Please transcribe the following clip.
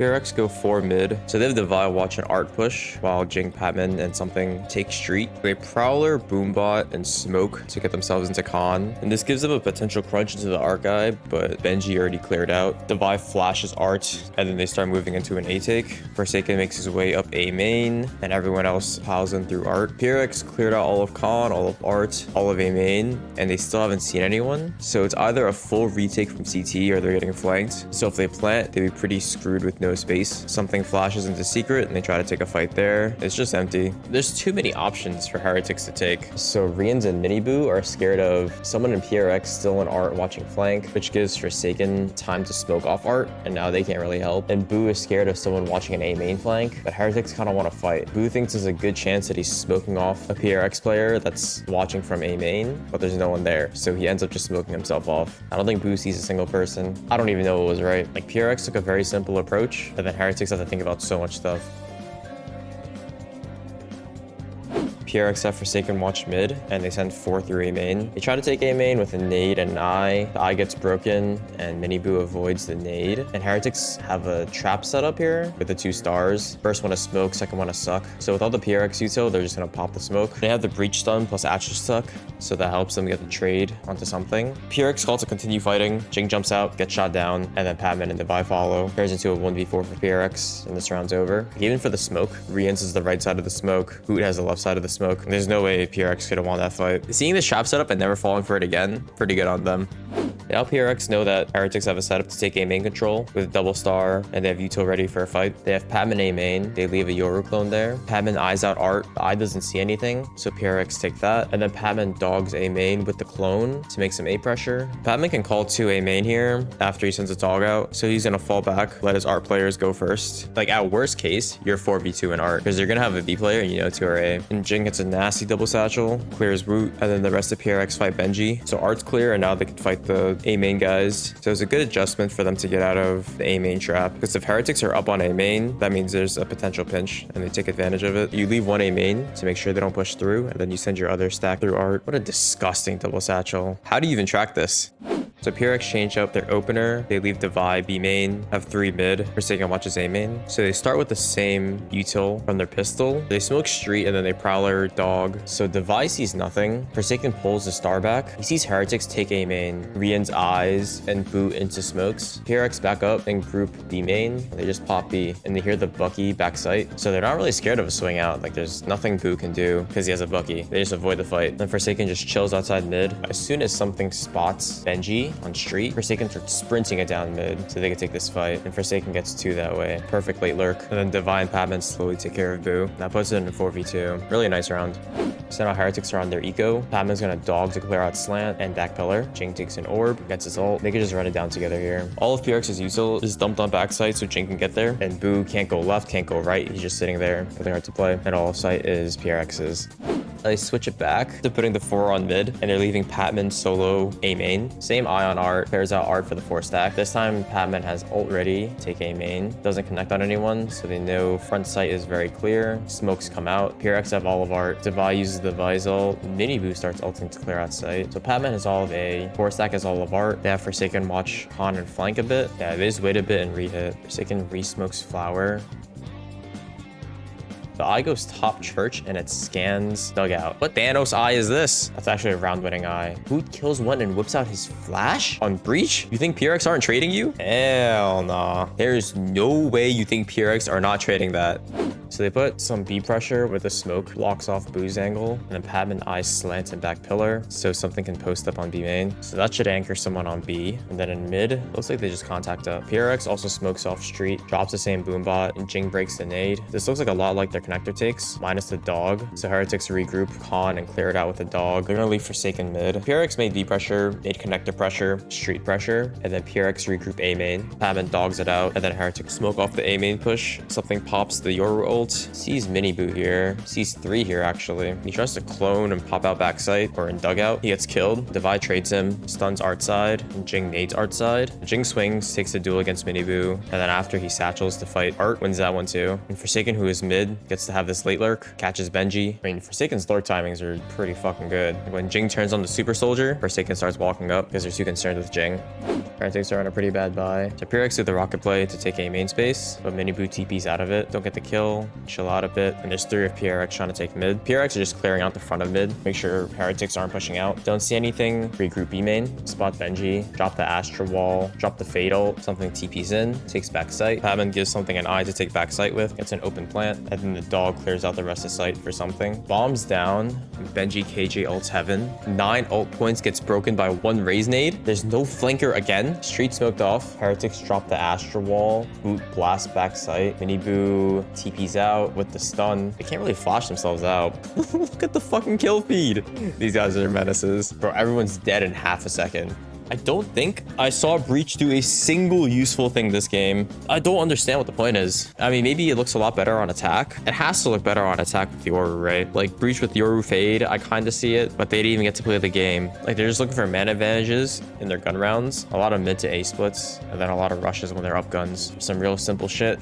PRX go 4 mid. So they have Devi watch an art push while Jing, Patman, and something take street. They Prowler, Boombot, and Smoke to get themselves into Con. And this gives them a potential crunch into the art guy, but Benji already cleared out. Devi flashes art, and then they start moving into an A take. Forsaken makes his way up A main, and everyone else piles in through art. PRX cleared out all of Con, all of art, all of A main, and they still haven't seen anyone. So it's either a full retake from CT or they're getting flanked. So if they plant, they'd be pretty screwed with no space. Something flashes into secret and they try to take a fight there. It's just empty. There's too many options for Heretics to take. So Rians and Miniboo are scared of someone in PRX still in art watching flank, which gives Forsaken time to smoke off art, and now they can't really help. And Boo is scared of someone watching an A main flank, but Heretics kind of want to fight. Boo thinks there's a good chance that he's smoking off a PRX player that's watching from A main, but there's no one there. So he ends up just smoking himself off. I don't think Boo sees a single person. I don't even know what was right. Like, PRX took a very simple approach, but then Heretics have to think about so much stuff. PRX have Forsaken watch mid, and they send 4 through A main. They try to take A main with a nade and an eye. The eye gets broken, and Miniboo avoids the nade. And Heretics have a trap set up here with the 2 stars. First one to smoke, second one to suck. So with all the PRX util, they're just gonna pop the smoke. They have the breach stun plus Atch suck, so that helps them get the trade onto something. PRX call to continue fighting. Jing jumps out, gets shot down, and then Patman and Devi follow. Turns into a 1v4 for PRX, and this round's over. Even for the smoke, Rians is the right side of the smoke. Hoot has the left side of the smoke. There's no way PRX could have won that fight. Seeing this trap setup and never falling for it again, pretty good on them. Now PRX know that Heretics have a setup to take A main control with double star, and they have util ready for a fight. They have Patman A main. They leave a Yoru clone there. Patman eyes out art. The eye doesn't see anything, so PRX take that. And then Patman dogs A main with the clone to make some A pressure. Patman can call 2 A main here after he sends a dog out, so he's gonna fall back, let his art players go first. Like, at worst case, you're 4v2 in art, because you're gonna have a B player and you know 2 are A. And Jing gets a nasty double satchel, clears Woot, and then the rest of PRX fight Benji. So art's clear, and now they can fight the A main guys. So it's a good adjustment for them to get out of the A main trap, because if Heretics are up on A main, that means there's a potential pinch, and they take advantage of it. You leave one A main to make sure they don't push through, and then you send your other stack through art. What a disgusting double satchel. How do you even track this? So PRX change up their opener. They leave Devi B main, have 3 mid. Forsaken watches A main. So they start with the same util from their pistol. They smoke street and then they prowler dog. So Devi sees nothing. Forsaken pulls the star back. He sees Heretics take A main, Rian's eyes, and boot into smokes. PRX back up and group B main. They just pop B and they hear the Bucky back sight. So they're not really scared of a swing out. Like, there's nothing Boo can do because he has a Bucky. They just avoid the fight. Then Forsaken just chills outside mid. As soon as something spots Benji on street, Forsaken starts sprinting it down mid so they can take this fight, and Forsaken gets 2 that way. Perfect late lurk. And then Devi and Patman slowly take care of Boo. That puts it in a 4v2. Really nice round. So now Heretics are on their eco. Patman's gonna dog to clear out slant and back pillar. Jing takes an orb, gets his ult. They can just run it down together here. All of PRX's util is dumped on backside so Jing can get there, and Boo can't go left, can't go right. He's just sitting there, really hard to play. And all of sight is PRX's. They switch it back to putting the 4 on mid, and they're leaving Patman solo A main. Same eye on art, clears out art for the 4 stack. This time Patman has ult ready, take A main. Doesn't connect on anyone, so they know front sight is very clear. Smokes come out. PRX have all of art. Devi uses the Devi's ult. Miniboo starts ulting to clear out sight. So Patman has all of A. 4 stack has all of art. They have Forsaken watch Con and flank a bit. Yeah, they just wait a bit and re-hit. Forsaken re-smokes flower. The eye goes top church and it scans dugout. What Thanos eye is this? That's actually a round winning eye. Who kills one and whips out his flash on breach? You think PRX aren't trading you? Hell nah. There's no way you think PRX are not trading that. So they put some B pressure with the smoke blocks off Boo's angle, and then Patman eyes slant and back pillar, so something can post up on B main. So that should anchor someone on B. And then in mid, looks like they just contact up. PRX also smokes off street, drops the same boombot, and Jing breaks the nade. This looks like a lot like their connector takes, minus the dog. So Heretics regroup, con, and clear it out with the dog. They're gonna leave Forsaken mid. PRX made B pressure, made connector pressure, street pressure, and then PRX regroup A main. Patman dogs it out, and then Heretics smoke off the A main push. Something pops the Yoru ult, ult, sees mini boo here, sees 3 here actually. He tries to clone and pop out backside or in dugout. He gets killed. Divide trades him, stuns art side, and Jing nades art side. Jing swings, takes a duel against mini boo, and then after he satchels to fight art, wins that one too. And Forsaken, who is mid, gets to have this late lurk, catches Benji. I mean, Forsaken's lurk timings are pretty fucking good. When Jing turns on the super soldier, Forsaken starts walking up because they're too concerned with Jing. Heretics are on a pretty bad buy. So PRX do the rocket play to take A main space, but mini boo TP's out of it. Don't get the kill, chill out a bit, and there's 3 of PRX trying to take mid. PRX are just clearing out the front of mid, make sure Heretics aren't pushing out. Don't see anything, regroup B main, spot Benji, drop the Astra wall, drop the fatal, something TP's in, takes back sight. Patman gives something an eye to take back sight with, gets an open plant, and then the dog clears out the rest of sight for something. Bombs down, Benji KJ ults heaven. 9 ult points gets broken by 1 raise nade. There's no flanker again. Street smoked off. Heretics drop the Astra wall, boot blast back sight. Mini boo TP's out with the stun. They can't really flash themselves out. Look at the fucking kill feed. These guys are menaces. Bro, everyone's dead in half a second. I don't think I saw Breach do a single useful thing this game. I don't understand what the point is. I mean, maybe it looks a lot better on attack. It has to look better on attack with Yoru, right? Like, Breach with Yoru fade, I kind of see it, but they didn't even get to play the game. Like, they're just looking for mana advantages in their gun rounds. A lot of mid to A splits, and then a lot of rushes when they're up guns. Some real simple shit.